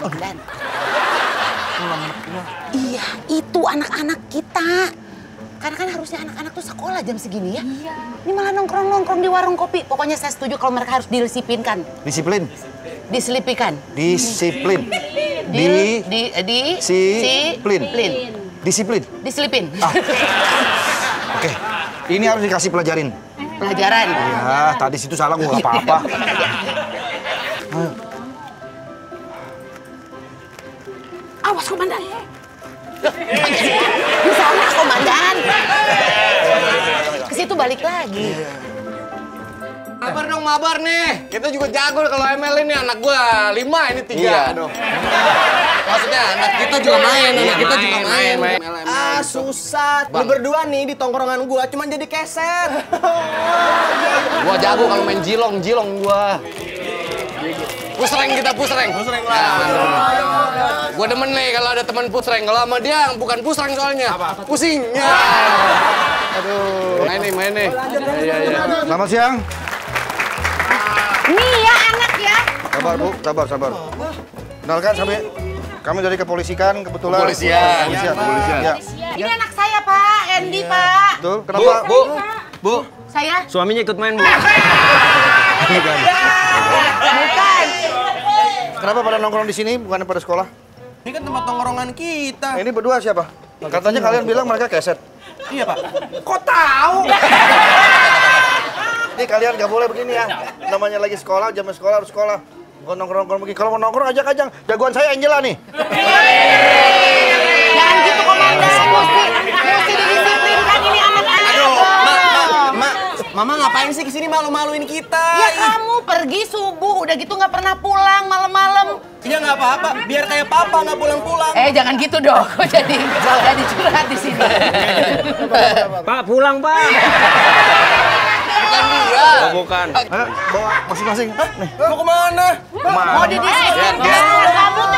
komandan. Iya, itu anak-anak kita. Karena kan harusnya anak-anak tuh sekolah jam segini ya. Iya. Ini malah nongkrong-nongkrong di warung kopi. Pokoknya saya setuju kalau mereka harus disiplinkan. Disiplin. Diselipikan. Disiplin. Disiplin. Disiplin. Diselipin. Oke. Ini harus dikasih pelajarin. Pelajaran. Ya, tadi situ salah gua nggak apa-apa. Awas komandan. Di sana komandan. Ke situ balik lagi. Mabar dong, mabar nih. Kita juga jago kalau ML ini, anak gua 5, ini 3. Iya dong. Maksudnya anak kita juga main, anak kita juga main. Ah, susah. Lu berdua nih di tongkrongan gua cuman jadi keser. Gua jago kalau main jilong gua. Pusreng kita, pusreng. Pusreng lah. Gua demen nih kalau ada teman pusreng. Kalau sama dia bukan pusreng soalnya. Pusing. Ya. Aduh. Main nih. Iya. Selamat siang. Nih ya anak ya. Sabar Bu, sabar. Kenalkan kami dari kepolisian kebetulan. Kepolisian. Ya. Ini anak saya Pak, Andy Pak. Betul. Kenapa? Bu. Saya? Suaminya ikut main, Bu. Bukan. Kenapa pada nongkrong di sini bukan pada sekolah? Ini kan tempat tongkrongan kita. Ini berdua siapa? Katanya kalian bilang mereka keset. Iya, Pak. Kok tahu? Ini kalian nggak boleh begini ya. Namanya lagi sekolah, jam sekolah harus sekolah. Bukan nongkrong-nongkrong begini. Kalau mau nongkrong ajak. Jagoan saya Angela nih. Jangan gitu komandan, mesti didisiplinkan ini anak-anak. Mak, Mama ngapain sih kesini malu-maluin kita? Ya kamu pergi subuh, udah gitu nggak pernah pulang malam-malam. Iya nggak apa-apa, biar kayak papa nggak pulang-pulang. Jangan gitu dong, kok jadi curhat di sini. Pak, pulang, Pak. Bukan dia. Oh, bukan. Bawa masing-masing. Nih. Mau kemana? Mau didisiplinkan. Kamu tuh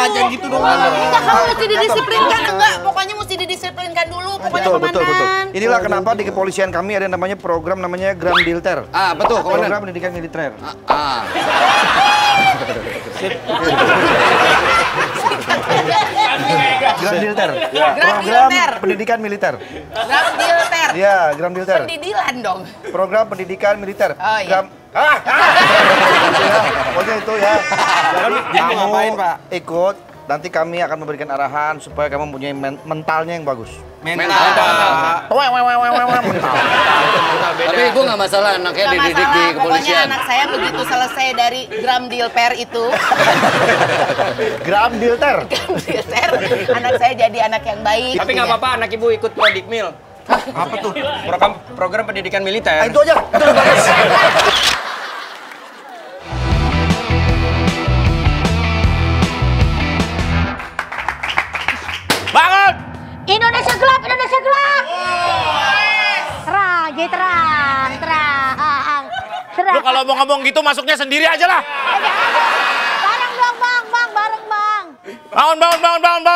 Jangan gitu dong. Kamu mesti didisiplinkan. Enggak, pokoknya mesti didisiplinkan dulu. Pokoknya Betul. komandan. Inilah kenapa di kepolisian kami ada namanya program namanya Gramdilter. Betul, komandan. Program pendidikan militer. Gramdilter. Program pendidikan militer. Gramdilter. Iya, Gramdilter. Pendidilan dong. Program pendidikan militer. Oh, iya. Pokoknya itu ya. Jadi kamu ngapain, Pak? ikut, nanti kami akan memberikan arahan supaya kamu mempunyai mentalnya yang bagus. Mental. Tapi gue nggak masalah anaknya Nggak dididik di masalah, pokoknya kepolisian. anak saya begitu selesai dari Gramdilter itu. Gramdilter. Gramdilter, anak saya jadi anak yang baik. Tapi nggak apa-apa, anak ibu ikut Prodikmil. Apa tuh? Program pendidikan militer. Itu aja. Itu udah bagus. Bangun! Indonesia gelap, Indonesia gelap. Terang. Lu kalau mau ngomong gitu masuknya sendiri aja lah. Bareng dong, Bang, bareng, Bang. Bangun. Bangun.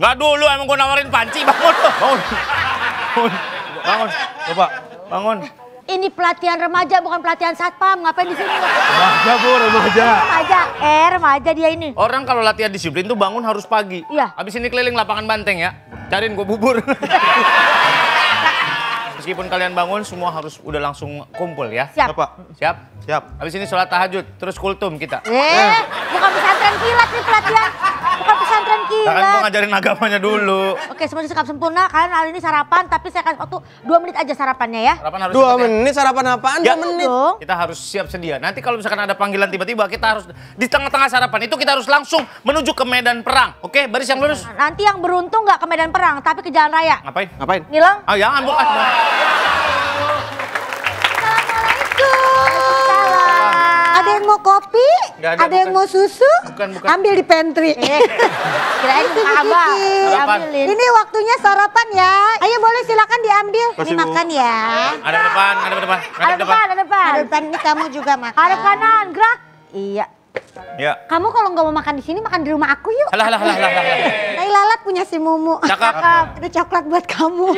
Nggak dulu, emang gua nawarin panci. Bangun. Coba, bangun. Ini pelatihan remaja, bukan pelatihan satpam. Ngapain di sini? Remaja, Bu, remaja. Remaja dia ini. Orang kalau latihan disiplin tuh bangun harus pagi. Iya. Habis ini keliling lapangan banteng ya. Cariin gua bubur. Meskipun kalian bangun, semua harus udah langsung kumpul ya. Siap. Siap. Habis ini sholat tahajud, terus kultum kita. Bukan pesantren kilat nih pelatihan. Bukan pesantren Nah, kan gua kilat. ngajarin agamanya dulu. Oke, semuanya sikap sempurna. Kalian hari ini sarapan, tapi saya kasih waktu 2 menit aja sarapannya ya. Sarapan harus 2 cepet ya. menit sarapan apaan? Ya. 2 menit. Dong. Kita harus siap sedia. Nanti kalau misalkan ada panggilan tiba-tiba, kita harus di tengah-tengah sarapan itu kita harus langsung menuju ke medan perang. Oke, baris yang lurus. Nanti yang beruntung nggak ke medan perang, tapi ke jalan raya. Ngapain? Nilang. Oh, jangan bukan. Ada yang mau kopi? Nggak ada, Ada yang bukan. mau susu? Bukan. Ambil di pantry. Kirain Itu ke Abah. Kiki. Sarapan. Ambilin. Ini waktunya sarapan ya. Ayo boleh silakan diambil. Ini makan ya. Ada depan. Ada depan. Ada depan ini kamu juga makan. Ada kanan, gerak. Iya. Ya. Kamu kalau nggak mau makan di sini makan di rumah aku yuk. Alah. Tai lalat punya si Mumu. Cakep. Ada coklat buat kamu.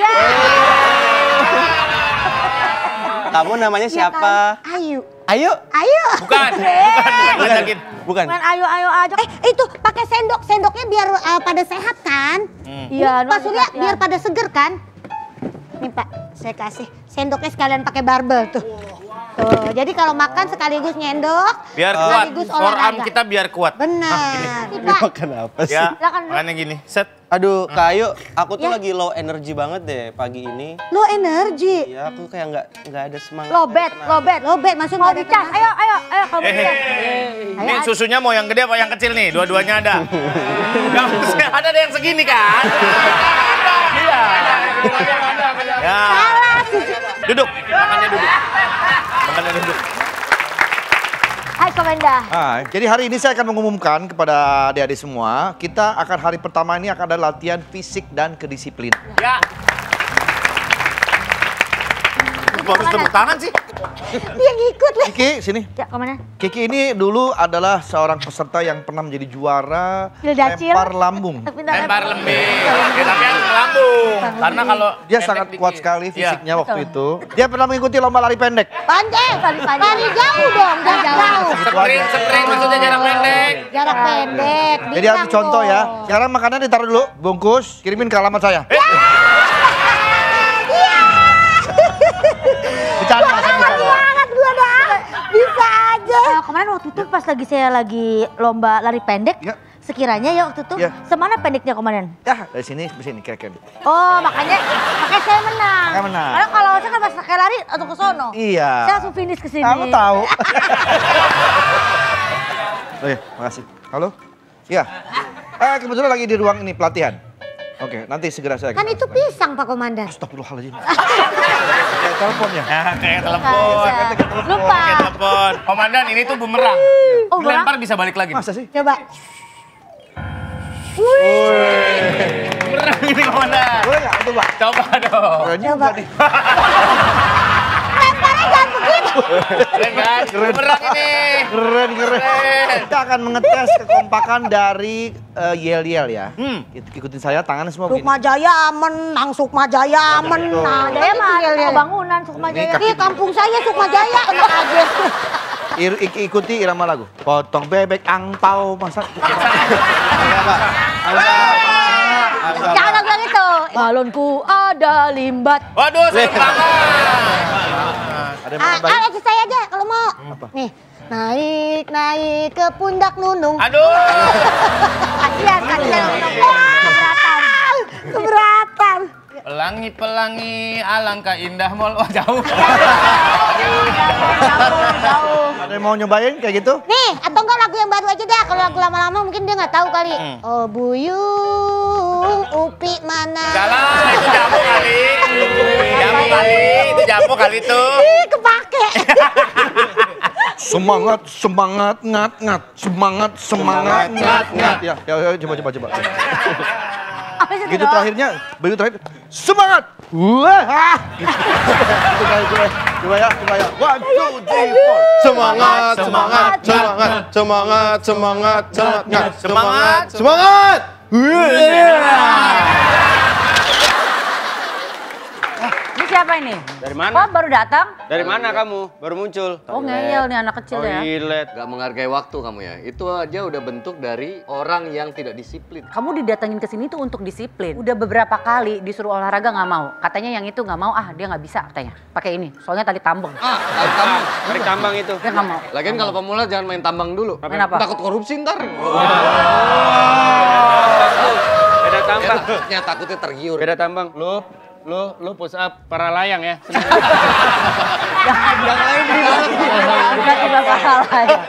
Kamu namanya siapa? Ayu. Ayo. Ayu. Bukan. Bukan. Main ayo aja. Itu pakai sendok. Sendoknya biar pada sehat kan? Iya, Pak Surya ya. biar pada seger kan? Nih Pak, saya kasih. Sendoknya sekalian pakai barbel tuh. Tuh, jadi kalau makan sekaligus nyendok, Biar kuat. sekaligus Forearm olahraga. kita biar kuat. Benar. Nih, Pak. Makan apa sih? Ya, Silakan, Bu. makanya gini. Set. Aduh, Kak Ayu, aku tuh Ya. lagi low energy banget deh pagi ini. Lo energi. Ya, aku kayak nggak ada semangat. Lobet. Lobet masuk Mau nggak ada dicas. tenaga. Ayo kalau mau dicas. Ini susunya mau yang gede apa yang kecil nih? Dua-duanya ada. Nggak maksudnya ada yang segini kan? Iya. Ya. Duduk. Makannya duduk. Makannya duduk. Hai Komenda. Hai. Jadi hari ini saya akan mengumumkan kepada adik-adik semua, kita akan hari pertama ini akan ada latihan fisik dan kedisiplinan. Ya. Harus tepuk tangan sih. Dia ngikut lah. Kiki, sini. Ya Komenda. Kiki ini dulu adalah seorang peserta yang pernah menjadi juara Dacil. lempar lambung. Lempar lembing. Ya, tapi yang lambung. Karena kalau Dia pendek sangat kuat dikit. sekali Iya. fisiknya waktu itu. Dia pernah mengikuti lomba lari pendek. Panjang. Lari jauh dong, jarak jauh. Sprint maksudnya jarak pendek. Jarak pendek. Jadi ambil contoh ya. Sekarang makanan ditaruh dulu, bungkus, kirimin ke alamat saya. Bercanda, saya bercanda. Banget gua dah. Bisa aja. Kemarin waktu itu pas saya lagi lomba lari pendek, Ya. sekiranya ya waktu itu, Ya. semana pendeknya kemarin? Ya, dari sini ke sini kira-kira. Oh, makanya saya menang. Saya menang. Karena kalau saya kan pas kayak lari atau ke sono. Iya. Saya langsung finish ke sini. Kamu tahu. Oh iya, makasih. Halo? Iya. Kebetulan lagi di ruang ini pelatihan. Oke, nanti segera saya. Kan itu pisang Pak Komandan. Astagfirullahaladzim. Kayak teleponnya. Ya, kayak telepon. Lupa. Kayak telepon. Komandan, ini tuh bumerang. Oh, bumerang? Lempar bisa balik lagi. Masa sih? Coba. Bumerang ini komandan. Boleh nggak? Coba. Coba dong. Keren juga nih. Lemparnya jangan begitu. Keren kan? Bumerang ini. Keren. Kita akan mengetes kekompakan dari yel-yel ya. Ikutin saya, tangan semua begini. Sukma Jaya menang, Sukma Jaya menang. Jaya mah Itu yel-yel. bangunan Sukma Ini Jaya. kaki- Di kampung saya Sukma Jaya enak aja. Ikuti irama lagu. Potong bebek angpau masak. Jangan lagu yang itu. Balonku ada limbat. Waduh, saya banget. Ada yang mau nambahin? Ayo saya aja kalau mau. Nih, naik ke pundak Nunung. Aduh. Kasihan. Keberatan. Pelangi, alangkah indah mall. Wah, jauh. Jauh. Ada yang mau nyobain kayak gitu? Nih, atau enggak lagu yang baru aja deh. Kalau lagu lama-lama mungkin dia nggak tahu kali. Oh Buyung, Upi mana? Jalan, itu jamu kali. Itu jamu kali tuh. Ih, kepake. Semangat, ngat. Semangat, ngat. Ya, coba. Apa sih itu Gitu doang? terakhirnya, begitu terakhir. Semangat! Wah! Gitu. Coba ya. 1, 2, 3, 4. Semangat. Ini siapa ini? Dari mana? Oh, baru datang? Dari mana kamu? Baru muncul. Oh, ngeyel nih anak kecil ya. Toilet. Gak menghargai waktu kamu ya. Itu aja udah bentuk dari orang yang tidak disiplin. Kamu didatengin ke sini tuh untuk disiplin. Udah beberapa kali disuruh olahraga nggak mau. Katanya yang itu nggak mau, dia nggak bisa katanya. Pakai ini, soalnya tali tambang. Tarik tambang itu. Dia nggak mau. Lagian kalau pemula jangan main tambang dulu. Main apa? Takut korupsi ntar. Beda tambang. Ya, takutnya tergiur. Beda tambang. Lu push up para layang ya. Bukan juga salah ya.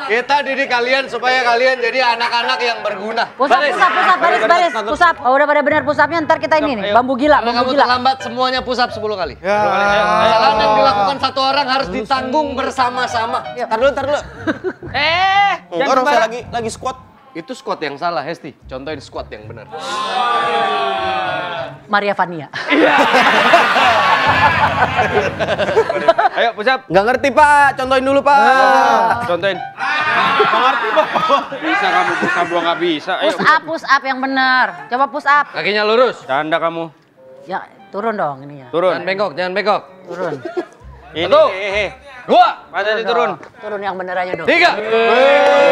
Kita didik kalian supaya kalian jadi anak-anak yang berguna. Pusap, baris. Pusap. Oh, udah pada benar pusapnya, ntar kita ini nih, bambu gila, Kalau kamu terlambat semuanya push up 10 kali. Kesalahan yang dilakukan satu orang harus ditanggung bersama-sama. Tar dulu. Jangan saya lagi squat. Itu squat yang salah, Hesti. Contohin squat yang benar. Maria Vania. Ayo push up. Nggak ngerti Pak, contohin dulu Pak. Contohin. Nggak ngerti Pak. Bisa kamu push up, gua nggak bisa. Ayo. Push up yang benar. Coba push up. Kakinya lurus. Canda kamu. Ya, Turun dong ini ya. Turun. Jangan bengkok. Turun. Ini. 1, 2, Masa diturun. Turun yang bener aja dong. 3,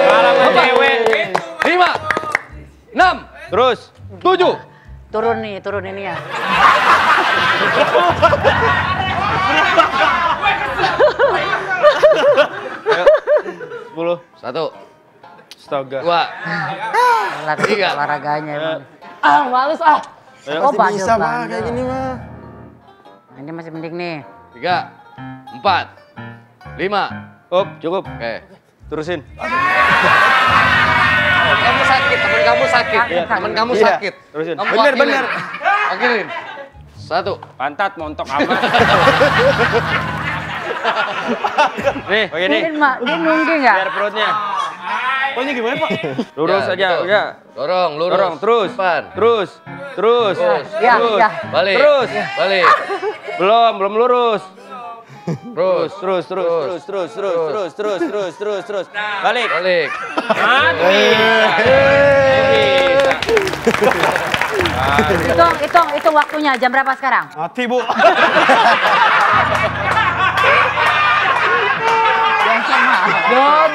Malah cewek. 5, 6, Terus. 7. Turun ini ya. Ayo. 10. 1, Astaga. 2, Tiga. Olahraganya emang. Males ah. Ayo. Pasti Bisa mah kayak gini mah. Ini masih mending nih. 3, 4, 5. Up, cukup. Oke. Terusin. Kamu sakit, temen kamu sakit. Iya. Temen kamu Iya. sakit. Terusin. Kamu Bener, wakilin. bener. Wakilin. 1. Pantat montok amat. Nih, begini. Mungkin Mak, dia nungging nggak? Biar perutnya. Pokoknya gimana Pak? Lurus Ya, aja, gitu. udah. Dorong, lurus. Dorong, terus. Depan. Terus. Terus. Ya, Terus. ya. Balik. Terus. Balik. Belum lurus. Terus. Terus. Balik. Balik. Hitung waktunya. Jam berapa sekarang? Mati Bu.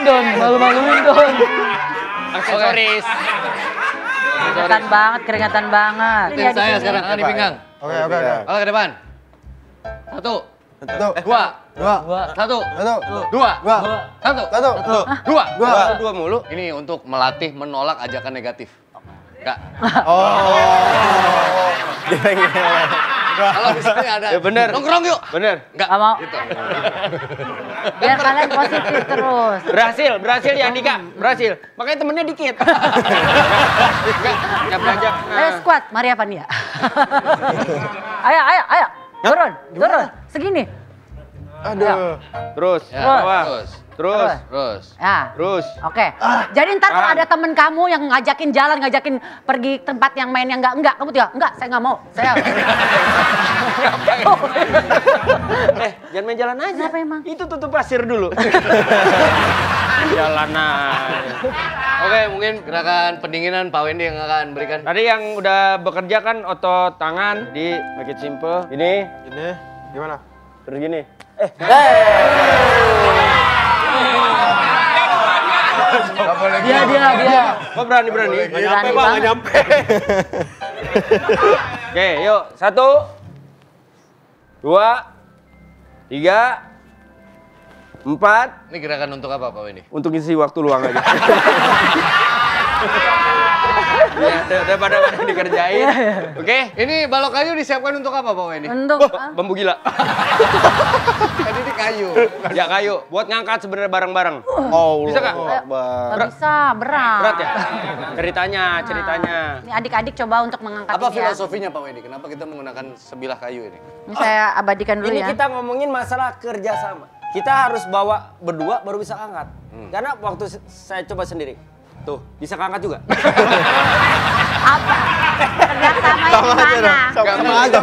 Don, malu-maluin Don. Aksesoris. Keringatan banget. Tim saya sekarang tangan di pinggang. Oke. Oke, ke depan. 1, 2, 1, 2, 1, 2 mulu. Ini untuk melatih menolak ajakan negatif. Enggak. Kalau misalnya ada. Ya bener. Nongkrong yuk. Bener. Enggak. Nggak mau. Gitu. Biar kalian positif terus. Berhasil ya Dika. Berhasil. Makanya temennya dikit. Enggak belajar. Ayo squat, Maria Vania. Ayo. Turun. Segini. Aduh. Terus. Ya, Bawah. terus. Ya. Terus. Oke. Jadi ntar kalau ada temen kamu yang ngajakin jalan, ngajakin pergi tempat yang main yang enggak, kamu tinggal, enggak, saya nggak mau. Saya. Jangan main jalan aja. Kenapa emang? Itu tutup pasir dulu. Jalan aja. Oke, mungkin gerakan pendinginan Pak Wendy yang akan berikan. Tadi yang udah bekerja kan otot tangan di make it simple. Ini Gimana? terus gini. Dia. Kok berani? Nggak nyampe Pak, nggak nyampe. Oke, yuk. 1, 2, 3, 4. Ini gerakan untuk apa Pak Wendy? Untuk isi waktu luang aja. Ya, daripada dikerjain. Oke. Ini balok kayu disiapkan untuk apa Pak Wendy? Untuk Bambu gila. Tadi ini kayu. Ya kayu. Buat ngangkat sebenarnya bareng-bareng. Bisa nggak? nggak bisa, berat. Berat ya? Ceritanya. Ini adik-adik coba untuk mengangkat Apa ini ya. filosofinya Pak Wendy? Kenapa kita menggunakan sebilah kayu ini? Ini saya abadikan dulu Ini ya. kita ngomongin masalah kerjasama. Kita harus bawa berdua baru bisa angkat. Karena waktu saya coba sendiri, tuh bisa angkat juga. Apa? Kerjasamanya di mana? Sama aja.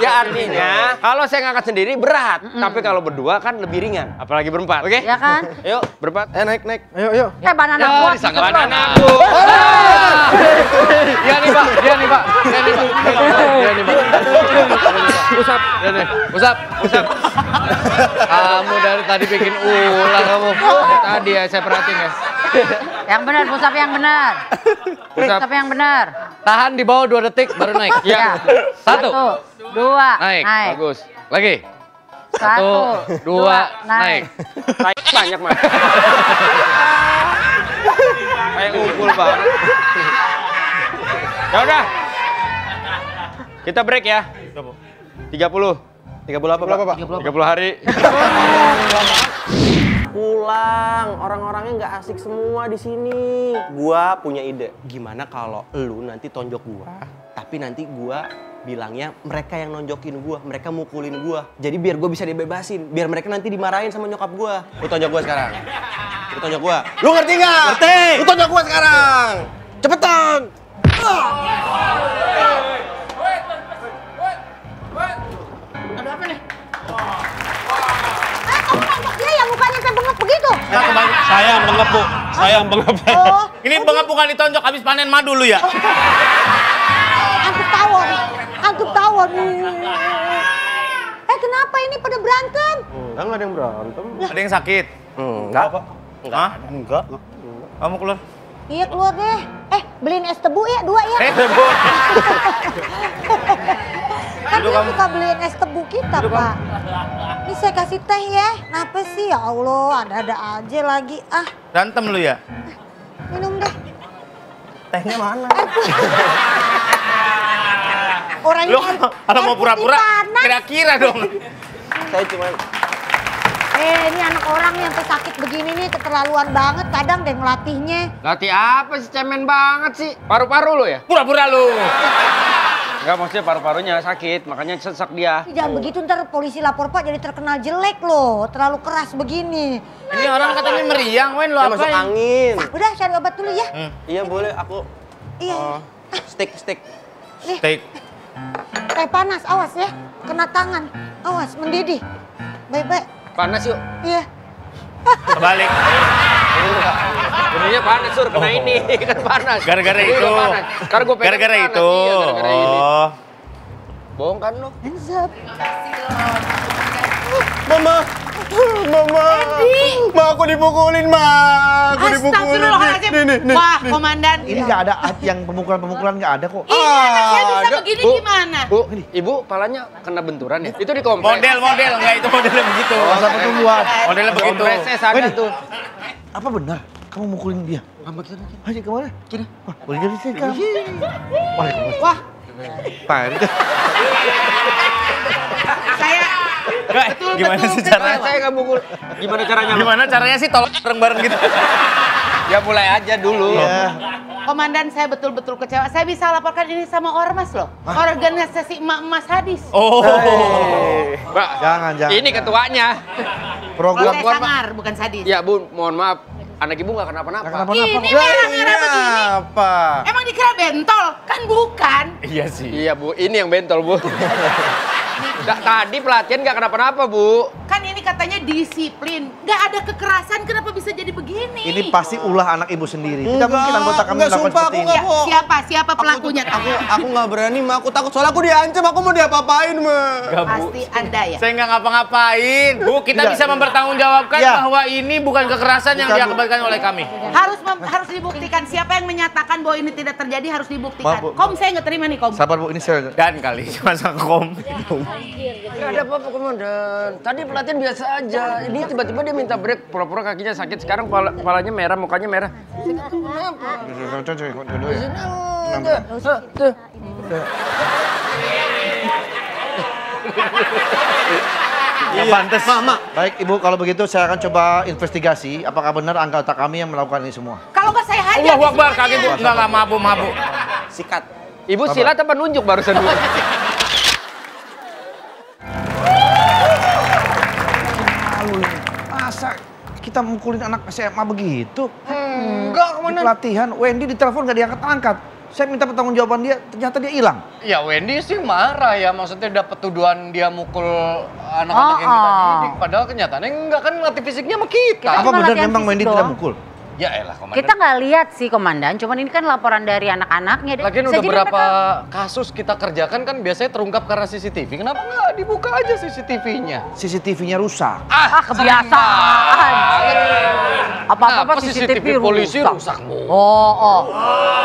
Ya artinya kalau saya ngangkat sendiri berat, tapi kalau berdua kan lebih ringan. Apalagi berempat, oke? Ya kan? Ayo berempat. Naik. Ayo. Banana Ya, kuat. disangka gitu banana loh. aku. Iya nih Pak. Pusap. Pusap. Kamu dari tadi bikin ulah kamu. Tadi ya saya perhatiin ya. Yang benar, pusap yang benar. Pusap yang benar. Tahan di bawah 2 detik baru naik. Ya. 1, 2, naik. Bagus. Lagi. 1, 2, naik. Banyak mah. Kayak ngumpul banget. Ya udah. Kita break ya. 30. 30 apa Pak? 30 hari. Pulang, orang-orangnya nggak asik semua di sini. Gua punya ide. Gimana kalau lu nanti tonjok gua, tapi nanti gua bilangnya mereka yang nonjokin gua, mereka mukulin gua. Jadi biar gua bisa dibebasin, biar mereka nanti dimarahin sama nyokap gua. Lu tonjok gua sekarang. Lu tonjok gua. Lu ngerti nggak? Ngerti. Lu tonjok gua sekarang. Cepetan. Dia yang mukanya saya bengep begitu. Saya yang bengep, Bu. Saya yang bengep. Oh. Ini bengep bukan ditonjok habis panen madu lu ya? Antuk tawon. waduh. Kenapa ini pada berantem? Enggak ada yang berantem. Ada yang sakit? Enggak. Hah? Enggak. Kamu keluar. Iya keluar deh. Beliin es tebu ya 2 ya. Kan dia suka beliin es tebu kita, Pak. Ini saya kasih teh ya. Kenapa sih? Ya Allah, ada-ada aja lagi. Berantem lu ya? Minum deh. Tehnya mana? Orang Lu kalau mau pura-pura kira-kira dong. Saya cuma ini anak orang yang sakit begini nih keterlaluan banget kadang deh ngelatihnya. Latih apa sih, cemen banget sih? Paru-paru lo ya? Pura-pura lu. Enggak, maksudnya paru-parunya sakit, makanya sesak dia. Jangan begitu ntar polisi lapor Pak jadi terkenal jelek loh. Terlalu keras begini. Ini orang katanya meriang, Wen, lu saya apa? masuk angin. Udah cari obat dulu ya. Iya boleh, aku Iya. stick. Nih, Steak. teh panas, awas ya. Kena tangan, awas mendidih. Baik-baik. Panas yuk. Iya. Kebalik. Benernya panas, Sur, kena ini. Kan panas. Gara-gara Ini itu. udah panas. Karena gue pengen Gara-gara panas. itu. Iya, gara-gara ini. Oh. Bohong kan lo? Hands up. Mama, aku dipukulin, Ma. Aku dipukulin. Nih. Wah, komandan. Ini nggak ada yang pemukulan-pemukulan nggak ada kok. Saya bisa begini gimana? Bu, ibu palanya kena benturan ya? Itu dikompres. Model, enggak itu modelnya begitu. Masa pertumbuhan. Modelnya begitu. Kompresnya ada tuh. Apa benar? Kamu mukulin dia? Ayo kemana? Kini. Wah, boleh jadi sih kamu. Wah. Pak, Gimana sih caranya? Saya nggak mukul. Gimana caranya? Gimana caranya sih tolong bareng-bareng gitu? Ya mulai aja dulu. Iya. Komandan, saya betul-betul kecewa. Saya bisa laporkan ini sama Ormas loh. Organisasi emak-emak sadis. Oh. Mbak, Jangan. ini ketuanya. Program Saya sangar, bukan sadis. Ya Bu, mohon maaf. Anak ibu nggak kenapa-napa. Ini merah-merah begini. Apa? Emang dikira bentol? Kan bukan. Iya sih. Iya Bu, ini yang bentol Bu. Tadi pelatihan nggak kenapa-napa Bu. Kan ini katanya disiplin. Nggak ada kekerasan, kenapa bisa jadi begini? Ini pasti ulah anak ibu sendiri. Tidak mungkin anggota kami melakukan sumpah, seperti aku ini. nggak bohong. Siapa pelakunya? Aku nggak berani, Ma. Aku takut soalnya aku diancam. Aku mau diapa-apain, Ma. Pasti Anda ya? Saya nggak ngapa-ngapain. Bu, kita Iya. bisa mempertanggungjawabkan Iya. bahwa ini bukan kekerasan yang Bukan, Bu. diakibatkan oleh kami. Harus dibuktikan. Siapa yang menyatakan bahwa ini tidak terjadi harus dibuktikan. Maaf, Bu. Kom, saya nggak terima nih, Kom. Sabar Bu, ini saya. Dan kali masa kom. Nggak ada apa-apa komandan. Tadi pelatihan biasa aja. Ini tiba-tiba dia minta break. Pura-pura kakinya sakit. Sekarang palanya merah, mukanya merah. Pantes. Mama. Baik Ibu, kalau begitu saya akan coba investigasi apakah benar anggota kami yang melakukan ini semua. Kalau nggak saya hajar. Allahu Akbar, kaki Bu. Enggak mabuk. Sikat. Ibu silat apa nunjuk barusan dulu? Masa kita mukulin anak SMA begitu? Enggak, Di komandan. pelatihan, Wendy ditelepon nggak diangkat-angkat. Saya minta pertanggungjawaban dia, ternyata dia hilang. Ya Wendy sih marah ya, maksudnya dapat tuduhan dia mukul anak-anak yang kita didik. Padahal kenyataannya enggak, kan latih fisiknya sama kita. Kita Apa cuma benar latihan memang fisik Wendy doang. tidak mukul? Ya elah komandan. Kita nggak lihat sih, Komandan. Cuman ini kan laporan dari anak-anaknya. Lagian Bisa udah jadi berapa mereka- kasus kita kerjakan kan biasanya terungkap karena CCTV. Kenapa nggak dibuka aja CCTV-nya? CCTV-nya rusak. kebiasaan. Apa-apa CCTV polisi rusak. rusak Bu. Oh.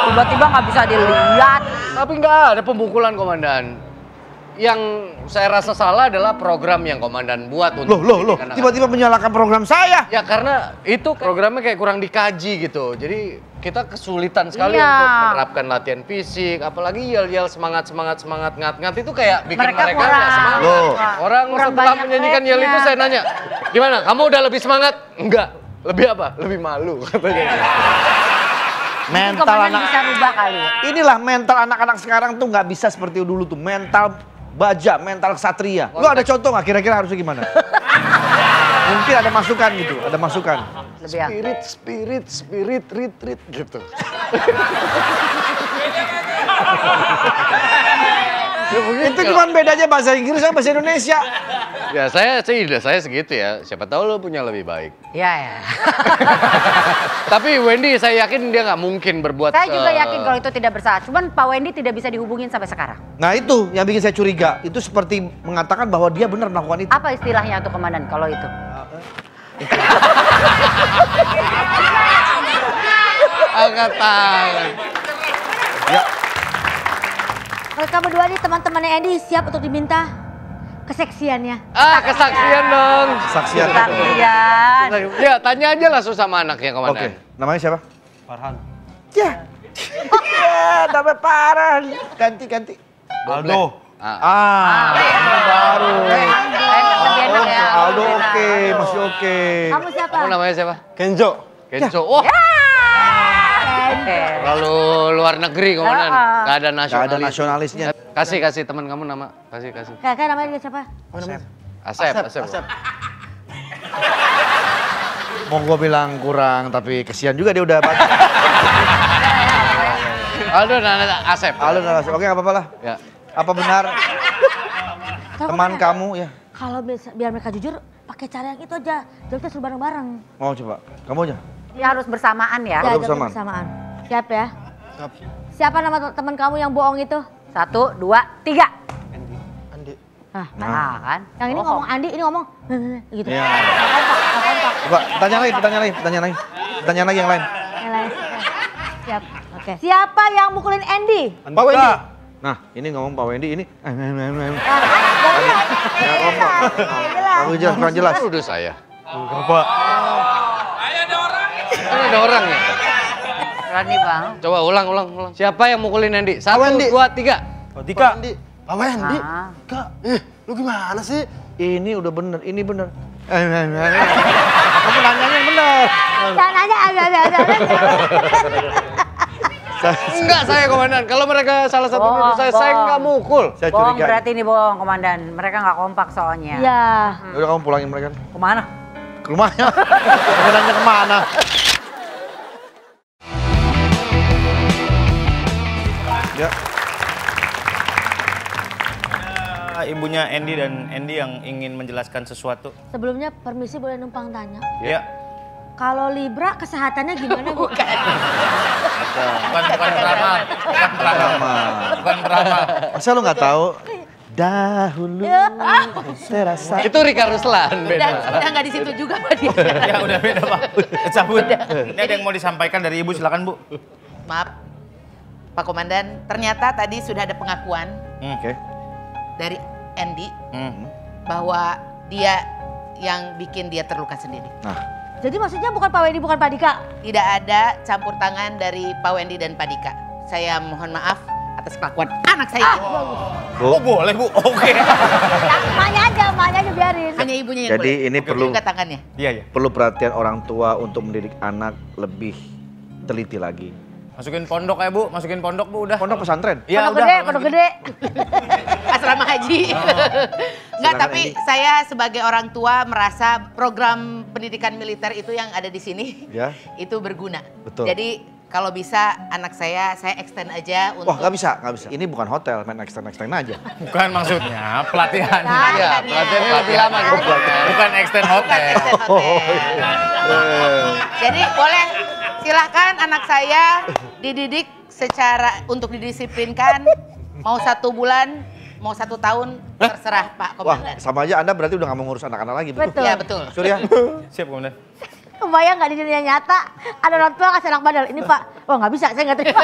Tiba-tiba nggak bisa dilihat. Tapi nggak ada pemukulan komandan. Yang saya rasa salah adalah program yang komandan buat untuk Loh, mendidik anak-anak. tiba-tiba menyalahkan program saya. Ya karena itu programnya kayak kurang dikaji gitu. Jadi kita kesulitan sekali Iya. untuk menerapkan latihan fisik. Apalagi yel-yel semangat ngat-ngat itu kayak bikin Mereka mereka kurang. nggak semangat. Loh. Orang Kurang setelah banyak menyanyikan yel itu rapnya. saya nanya, gimana? Kamu udah lebih semangat? Enggak. Lebih apa? Lebih malu katanya. Mental Komandan anak, bisa rubah kali. inilah mental anak-anak sekarang tuh nggak bisa seperti dulu tuh. Mental baja, mental ksatria. Lu ada contoh nggak kira-kira harusnya gimana? Mungkin ada masukan gitu, ada masukan. Lebih Spirit, retreat gitu. Itu cuma bedanya bahasa Inggris sama bahasa Indonesia. Ya saya segitu ya. Siapa tahu lo punya lebih baik. Ya. Tapi Wendy saya yakin dia nggak mungkin berbuat. Saya juga yakin kalau itu tidak bersalah. Cuman Pak Wendy tidak bisa dihubungin sampai sekarang. Nah itu yang bikin saya curiga. Itu seperti mengatakan bahwa dia benar melakukan itu. Apa istilahnya untuk komandan kalau itu? Angkat tangan. Ya. Kalau kamu berdua nih teman-temannya Andy siap untuk diminta keseksiannya. Kesaksian dong. Saksian. Saksian. Ya tanya aja langsung sama anaknya Oke, komandan. namanya siapa? Farhan. Ya. Ya, nama Farhan. Ganti. Aldo. Baru. Lebih enak ya. Aldo oke, masih oke. Kamu siapa? Kamu namanya siapa? Kenzo. Kenzo. Wah. Lalu luar negeri komandan. Gak ada Gak ada nasionalisnya. Kasih teman kamu nama. Kasih. Kakak namanya dia siapa? Asep. Mau gue bilang kurang, tapi kesian juga dia udah banyak. Aldo Asep. Aldo dan Asep, oke gak apa-apa lah. Ya. Apa benar teman kamu ya? Kalau biar mereka jujur, pakai cara yang itu aja. Jadi kita suruh bareng-bareng. Mau coba, kamu aja. Dia harus bersamaan ya. Harus Ya, bersamaan. Siap ya? Siapa nama teman kamu yang bohong itu? 1, 2, 3. Andi. Nah kan. Yang ini ngomong Andi, ini ngomong gitu. Iya. Coba, pertanyaan lagi yang lain. Yang lain. Siap. Oke. Siapa yang mukulin Andy? Pak Wendy. Nah, ini ngomong Pak Wendy, ini. Kamu jelas, kurang jelas. Udah saya. Enggak, Pak. Ada orang ya? Berani bang. Coba ulang. Siapa yang mukulin Andy? 1, 2, 3. Tika. Pak Wendy. Ah. Kak, lu gimana sih? Ini udah bener, ini bener. Kamu nanyanya yang bener. Jangan nanya agak-agak. Enggak saya komandan. Kalau mereka salah satu Bohong, saya nggak mukul. Saya Bohong curiga. berarti ini bohong komandan. Mereka nggak kompak soalnya. Iya. Udah kamu pulangin mereka. Kemana? Ke rumahnya. Komandannya kemana? Ya. Ibunya Andy dan Andy yang ingin menjelaskan sesuatu. Sebelumnya permisi boleh numpang tanya. Ya. Kalau Libra kesehatannya gimana Bu? Bukan peramal. Bukan peramal. Masa lu nggak tahu? Dahulu terasa. Itu Rika Ruslan beda. Udah nggak di situ juga Pak dia. Ya udah beda Pak. Cabut. Ini ada yang mau disampaikan dari Ibu, silakan Bu. Maaf, Pak Komandan, ternyata tadi sudah ada pengakuan Oke. dari Andy bahwa dia yang bikin dia terluka sendiri. Nah, Jadi maksudnya bukan Pak Wendy, bukan Pak Dika? Tidak ada campur tangan dari Pak Wendy dan Pak Dika. Saya mohon maaf atas kelakuan anak saya. Oh boleh Bu, oke. Emaknya aja biarin. Hanya ibunya yang jadi boleh. ini perlu Juga tangannya. Iya. perlu perhatian orang tua untuk mendidik anak lebih teliti lagi. Masukin pondok ya Bu, masukin pondok Bu udah. Pondok pesantren. Ya Pondok gede. Asrama haji. Enggak, Silakan, tapi Andy. saya sebagai orang tua merasa program pendidikan militer itu yang ada di sini Ya. itu berguna. Betul. Jadi kalau bisa anak saya extend aja untuk... Wah, nggak bisa. Ini bukan hotel, main extend aja. Bukan maksudnya, pelatihan. Iya, pelatihannya lebih lama gitu. Bukan extend hotel. Extend hotel. Jadi boleh silahkan anak saya dididik secara untuk didisiplinkan. Mau 1 bulan, mau 1 tahun, terserah Pak Wah, Komandan. sama aja Anda berarti udah nggak mau ngurus anak-anak lagi. Betul. Iya betul. Surya, Siap Komandan. Kebayang nggak di dunia nyata ada orang tua kasih anak bandel. Ini Pak, wah nggak bisa, saya nggak terima.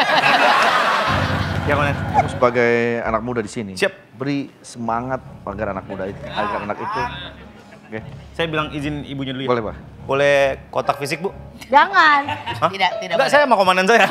Ya Komandan. kamu sebagai anak muda di sini, Siap. beri semangat agar anak muda itu, agar anak itu. Oke, Saya bilang izin ibunya dulu ya. boleh Pak. Boleh kotak fisik Bu? Jangan. Tidak Enggak, boleh. saya sama komandan saya.